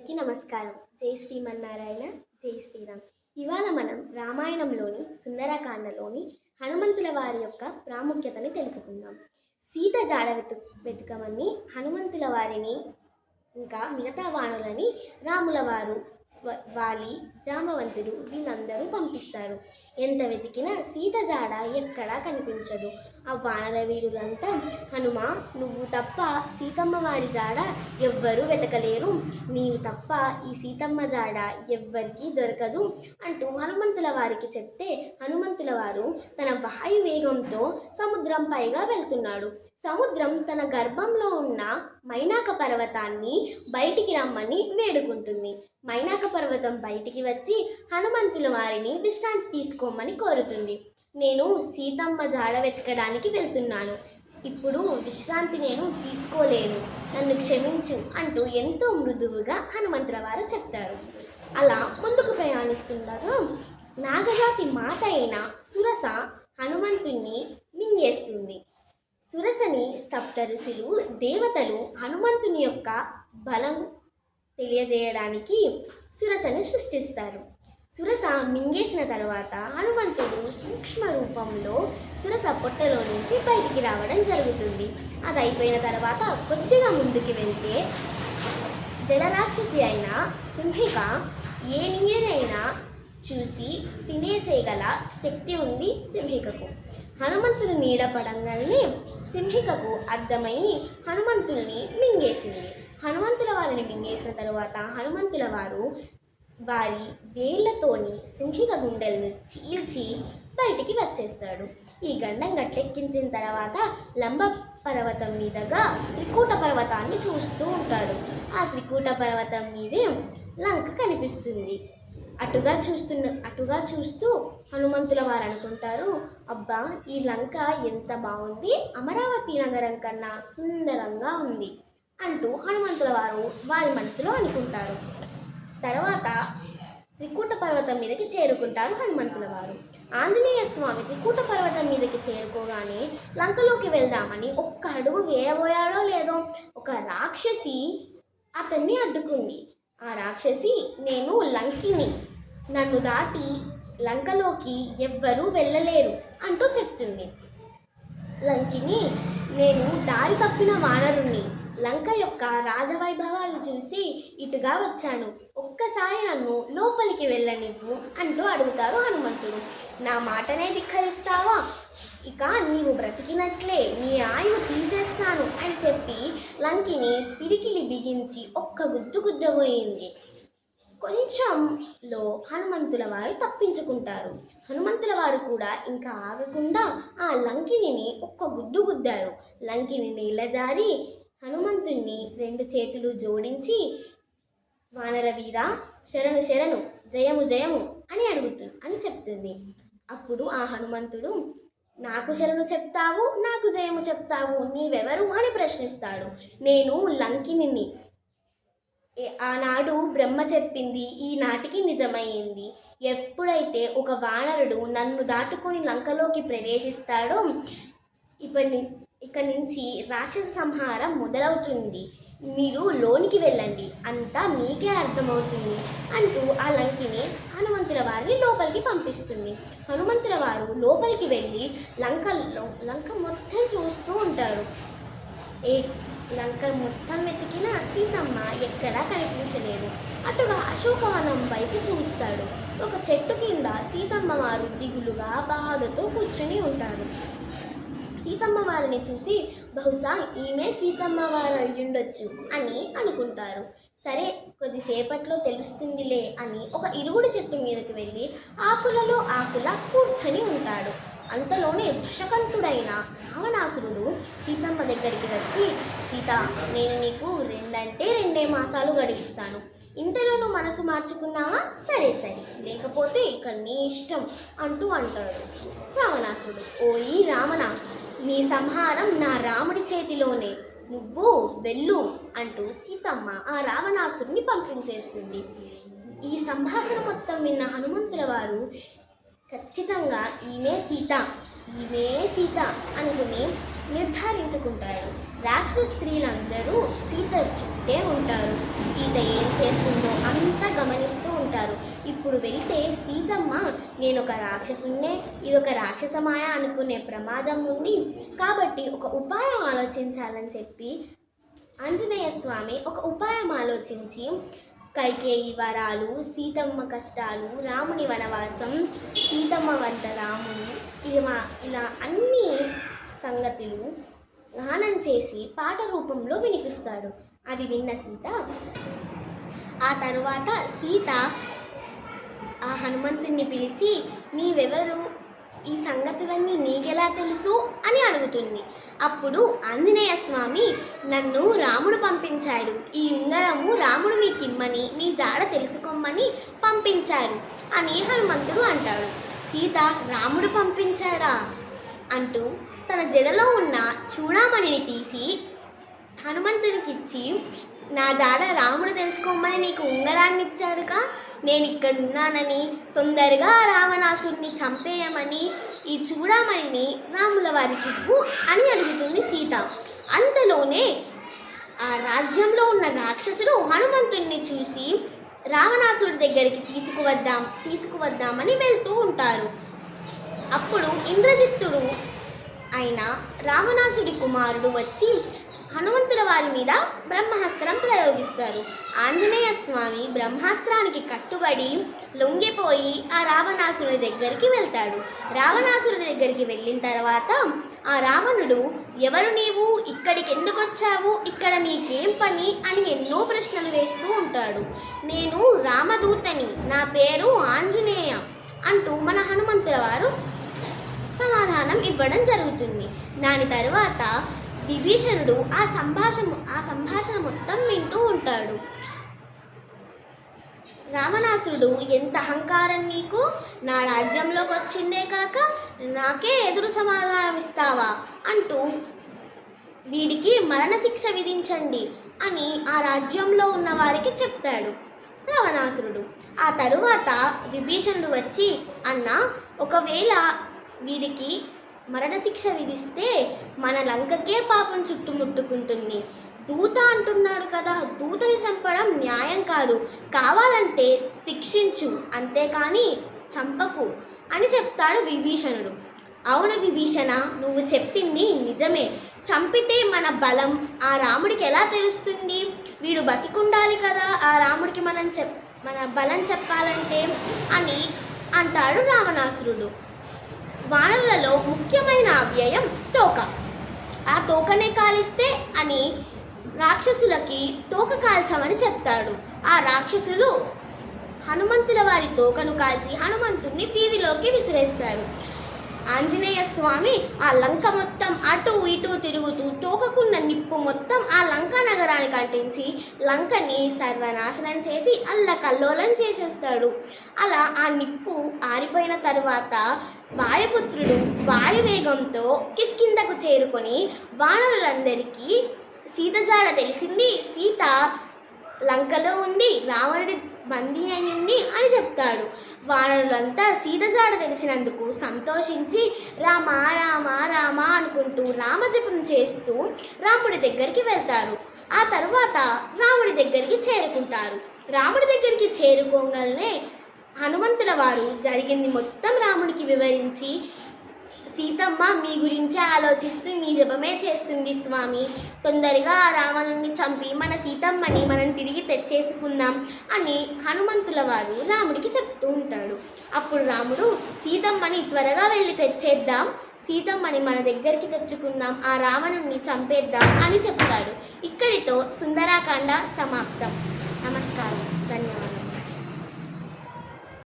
అందరికీ నమస్కారం. జై శ్రీమన్నారాయణ, జై శ్రీరామ్. ఇవాళ మనం రామాయణంలోని సుందరకాండలోని హనుమంతుల వారి యొక్క ప్రాముఖ్యతని తెలుసుకుందాం. సీత జాడ వెతుకమని హనుమంతుల వారిని ఇంకా మిగతా వానరులని రాముల వారు, వాలి, జాంబవంతుడు వీళ్ళందరూ పంపిస్తారు. ఎంత వెతికినా సీత జాడ ఎక్కడా కనిపించదు. ఆ వానర వీరులంతా, హనుమ, నువ్వు తప్ప సీతమ్మ వారి జాడ ఎవ్వరూ వెతకలేరు, నీవు తప్ప ఈ సీతమ్మ జాడ ఎవ్వరికీ దొరకదు అంటూ హనుమంతుల వారికి చెప్తే, హనుమంతుల వారు తన వాయు వేగంతో సముద్రం పైగా వెళ్తున్నాడు. సముద్రం తన గర్భంలో ఉన్న మైనాక పర్వతాన్ని బయటికి రమ్మని వేడుకుంటుంది. మైనాక పర్వతం బయటికి వచ్చి హనుమంతుల వారిని విశ్రాంతి తీసుకోమని కోరుతుంది. నేను సీతమ్మ జాడ వెతకడానికి వెళ్తున్నాను, ఇప్పుడు విశ్రాంతి నేను తీసుకోలేను, నన్ను క్షమించు అంటూ ఎంతో మృదువుగా హనుమంతుల వారు చెప్తారు. అలా ముందుకు ప్రయాణిస్తుండగా నాగజాతి మాట అయిన సురస హనుమంతుణ్ణి మింగేస్తుంది. సురసని సప్త ఋషులు, దేవతలు హనుమంతుని యొక్క బలం తెలియజేయడానికి సురసని సృష్టిస్తారు. సురస మింగేసిన తర్వాత హనుమంతుడు సూక్ష్మ రూపంలో సురస పొట్టలో నుంచి బయటికి రావడం జరుగుతుంది. అది అయిపోయిన తర్వాత కొద్దిగా ముందుకు వెళ్తే జలరాక్షసి అయిన సింహిక ఏదైనా చూసి తినేసేగల శక్తి ఉంది సింహికకు. హనుమంతుని నీడ పడంగానే సింహికకు అర్థమై హనుమంతుల్ని మింగేసింది. హనుమంతుల వారిని మింగేసిన తరువాత హనుమంతుల వారు వారి వేళ్లతోని సింహిక గుండెలను చీల్చి బయటికి వచ్చేస్తాడు. ఈ గండం గట్టెక్కించిన తర్వాత లంబ పర్వతం మీదగా త్రికూట పర్వతాన్ని చూస్తూ ఉంటాడు. ఆ త్రికూట పర్వతం మీదే లంక కనిపిస్తుంది. అటుగా చూస్తూ హనుమంతుల వారు అనుకుంటారు, అబ్బా, ఈ లంక ఎంత బాగుంది, అమరావతి నగరం కన్నా సుందరంగా ఉంది అంటూ హనుమంతుల వారు వారి మనసులో అనుకుంటారు. తర్వాత త్రికూట పర్వతం మీదకి చేరుకుంటారు హనుమంతుల వారు. ఆంజనేయ స్వామి త్రికూట పర్వతం మీదకి చేరుకోగానే లంకలోకి వెళ్దామని ఒక్క అడుగు వేయబోయాడో లేదో ఒక రాక్షసి అతన్ని అడ్డుకుంది. ఆ రాక్షసి, నేను లంకిని, నన్ను దాటి లంకలోకి ఎవ్వరూ వెళ్ళలేరు అంటూ చెప్తుంది. లంకిని, నేను దారి తప్పిన వానరుణ్ణి, లంక యొక్క రాజవైభవాలు చూసి ఇటుగా వచ్చాను, ఒక్కసారి నన్ను లోపలికి వెళ్ళనివ్వు అంటూ అడుగుతారు హనుమంతుడు. నా మాటనే ధిక్కరిస్తావా, ఇక నీవు బ్రతికినట్లే, నీ ఆయువు తీసేస్తాను అని చెప్పి లంకిని పిడికిలి బిగించి ఒక్క గుద్దబోయింది. కొంచెంలో హనుమంతుల వారు తప్పించుకుంటారు. హనుమంతుల వారు కూడా ఇంకా ఆగకుండా ఆ లంకిని ఒక్క గుద్దారు. లంకిని నీళ్ళజారి హనుమంతుణ్ణి రెండు చేతులు జోడించి, వానర వీరా, శరణు శరణు, జయము జయము అని చెప్తుంది. అప్పుడు ఆ హనుమంతుడు, నాకు శరణు చెప్తావు, నాకు జయము చెప్తావు, నీవెవరు అని ప్రశ్నిస్తాడు. నేను లంకిని, ఆనాడు బ్రహ్మ చెప్పింది ఈనాటికి నిజమైంది. ఎప్పుడైతే ఒక వానరుడు నన్ను దాటుకొని లంకలోకి ప్రవేశిస్తాడో ఇక నుంచి రాక్షస సంహారం మొదలవుతుంది, మీరు లోనికి వెళ్ళండి, అంతా మీకే అర్థమవుతుంది అంటూ ఆ లంకిని హనుమంతుల వారిని లోపలికి పంపిస్తుంది. హనుమంతుల వారు లోపలికి వెళ్ళి లంక మొత్తం చూస్తూ ఉంటారు. లంక మొత్తం వెతికిన సీతమ్మ ఎక్కడా కనిపించలేదు. అటుగా అశోకవనం వైపు చూస్తాడు. ఒక చెట్టు కింద సీతమ్మ వారు దిగులుగా బాధతో కూర్చుని ఉంటారు. సీతమ్మ వారిని చూసి బహుశా ఈమె సీతమ్మ వారు అయ్యుండొచ్చు అని అనుకుంటారు. సరే, కొద్దిసేపట్లో తెలుస్తుందిలే అని ఒక ఇరుగుడి చెట్టు మీదకి వెళ్ళి ఆకులలో ఆకులా కూర్చొని ఉంటాడు. అంతలోనే దశకంఠుడైన రావణాసురుడు సీతమ్మ దగ్గరికి వచ్చి, సీత, నేను నీకు 2 మాసాలు గడిపిస్తాను, ఇంతలోనూ మనసు మార్చుకున్నావా? సరే, లేకపోతే ఇక నీ ఇష్టం అంటూ అంటాడు రావణాసురుడు. ఓయి రావణ, నీ సంహారం నా రాముడి చేతిలోనే, నువ్వు వెళ్ళు అంటూ సీతమ్మ ఆ రావణాసురుని పంపించేస్తుంది. ఈ సంభాషణ మొత్తం విన్న హనుమంతుల వారు ఖచ్చితంగా ఈమె సీత అనుకుని నిర్ధారించుకుంటాడు. రాక్షస స్త్రీలందరూ సీత చుట్టే ఉంటారు. సీత ఏం చేస్తుందో అంతా గమనిస్తూ ఉంటారు. ఇప్పుడు వెళ్తే సీతమ్మ నేను ఒక రాక్షసున్నే, ఇదొక రాక్షసమాయ అనుకునే ప్రమాదం ఉంది, కాబట్టి ఒక ఉపాయం ఆలోచించాలని చెప్పి ఆంజనేయ స్వామి ఒక ఉపాయం ఆలోచించి కైకేయి వరాలు, సీతమ్మ కష్టాలు, రాముని వనవాసం, సీతమ్మ వంట రాముని ఇలా అన్ని సంగతులు గానం చేసి పాట రూపంలో వినిపిస్తాడు. అది విన్న సీత ఆ తరువాత సీత ఆ హనుమంతుణ్ణి పిలిచి నీవెవరు, ఈ సంగతులన్నీ నీకెలా తెలుసు అని అడుగుతుంది. అప్పుడు ఆంజనేయ స్వామి నన్ను రాముడు పంపించాడు, ఈ ఉంగరము రాముడు మీకిమ్మని, నీ జాడ తెలుసుకోమని పంపించారు అని హనుమంతుడు అంటాడు. సీత రాముడు పంపించాడా అంటూ తన జడలో ఉన్న చూడామణిని తీసి హనుమంతునికిచ్చి నా జాడ రాముడు తెలుసుకోమని నీకు ఉంగరాన్ని ఇచ్చాడుగా, నేను ఇక్కడున్నానని, తొందరగా రావణాసుడిని చంపేయమని ఈ చూడామణిని రాముల వారికి ఇవ్వు అని అడుగుతుంది సీత. అంతలోనే ఆ రాజ్యంలో ఉన్న రాక్షసుడు హనుమంతుణ్ణి చూసి రావణాసుడి దగ్గరికి తీసుకువద్దామని వెళ్తూ ఉంటారు. అప్పుడు ఇంద్రజిత్తుడు అయిన రావణాసుడి కుమారుడు వచ్చి హనుమంతుల వారి మీద బ్రహ్మాస్త్రం ప్రయోగిస్తారు. ఆంజనేయ స్వామి బ్రహ్మాస్త్రానికి కట్టుబడి లొంగిపోయి ఆ రావణాసురుడి దగ్గరికి వెళ్తాడు. రావణాసురుడి దగ్గరికి వెళ్ళిన తర్వాత ఆ రావణుడు ఎవరు నీవు, ఇక్కడికి ఎందుకు వచ్చావు, ఇక్కడ నీకేం పని అని ఎన్నో ప్రశ్నలు వేస్తూ ఉంటాడు. నేను రామదూతని, నా పేరు ఆంజనేయ అంటూ మన హనుమంతుల వారు సమాధానం ఇవ్వడం జరుగుతుంది. దాని తరువాత విభీషణుడు ఆ సంభాషణ మొత్తం వింటూ ఉంటాడు. రావణాసురుడు ఎంత అహంకారం నీకు, నా రాజ్యంలోకి వచ్చిందే కాక నాకే ఎదురు సమాధానం ఇస్తావా అంటూ వీడికి మరణశిక్ష విధించండి అని ఆ రాజ్యంలో ఉన్న వారికి చెప్పాడు రావణాసురుడు. ఆ తరువాత విభీషణుడు వచ్చి అన్న ఒకవేళ వీడికి మరణశిక్ష విధిస్తే మన లంకకే పాపం చుట్టుముట్టుకుంటుంది, దూత అంటున్నాడు కదా, దూతని చంపడం న్యాయం కాదు, కావాలంటే శిక్షించు అంతేకాని చంపకు అని చెప్తాడు విభీషణుడు. అవును విభీషణ, నువ్వు చెప్పింది నిజమే, చంపితే మన బలం ఆ రాముడికి ఎలా తెలుస్తుంది, వీడు బతికుండాలి కదా ఆ రాముడికి మన బలం చెప్పాలంటే అని అంటాడు రావణాసురుడు. వానరులలో ముఖ్యమైన అవ్యయం తోక, ఆ తోకనే కాలిస్తే అని రాక్షసులకి తోక కాల్చమని చెప్తాడు. ఆ రాక్షసులు హనుమంతుల వారి తోకను కాల్చి హనుమంతుడిని వీధిలోకి విసిరేస్తాడు. ఆంజనేయ స్వామి ఆ లంక మొత్తం అటు ఇటు తిరుగుతూ తోకకున్న నిప్పు మొత్తం ఆ లంకా నగరానికి అంటించి లంకని సర్వనాశనం చేసి అల్లకల్లోలం చేసేస్తాడు. అలా ఆ నిప్పు ఆరిపోయిన తరువాత వాయుపుత్రుడు వాయువేగంతో కిష్కింధకు చేరుకొని వానరులందరికీ సీత జాడ తెలిసింది, సీత లంకలో ఉంది, రావణుడి బందీ అయింది అని చెప్తాడు. వానరులంతా సీత జాడ తెలిసినందుకు సంతోషించి రామ రామ రామ అనుకుంటూ రామజపం చేస్తూ రాముడి దగ్గరికి వెళ్తారు. ఆ తర్వాత రాముడి దగ్గరికి చేరుకుంటారు. రాముడి దగ్గరికి చేరుకోగానే హనుమంతుల వారు జరిగింది మొత్తం రాముడికి వివరించి సీతమ్మ మీ గురించే ఆలోచిస్తూ మీ జపమే చేస్తుంది స్వామి, తొందరగా ఆ రావణుని చంపి మన సీతమ్మని మనం తిరిగి తెచ్చేసుకుందాం అని హనుమంతుల వారు రాముడికి చెప్తూ ఉంటాడు. అప్పుడు రాముడు సీతమ్మని త్వరగా వెళ్ళి తెచ్చేద్దాం, సీతమ్మని మన దగ్గరికి తెచ్చుకుందాం, ఆ రావణుని చంపేద్దాం అని చెప్తాడు. ఇక్కడితో సుందరాకాండ సమాప్తం. నమస్కారం, ధన్యవాదాలు.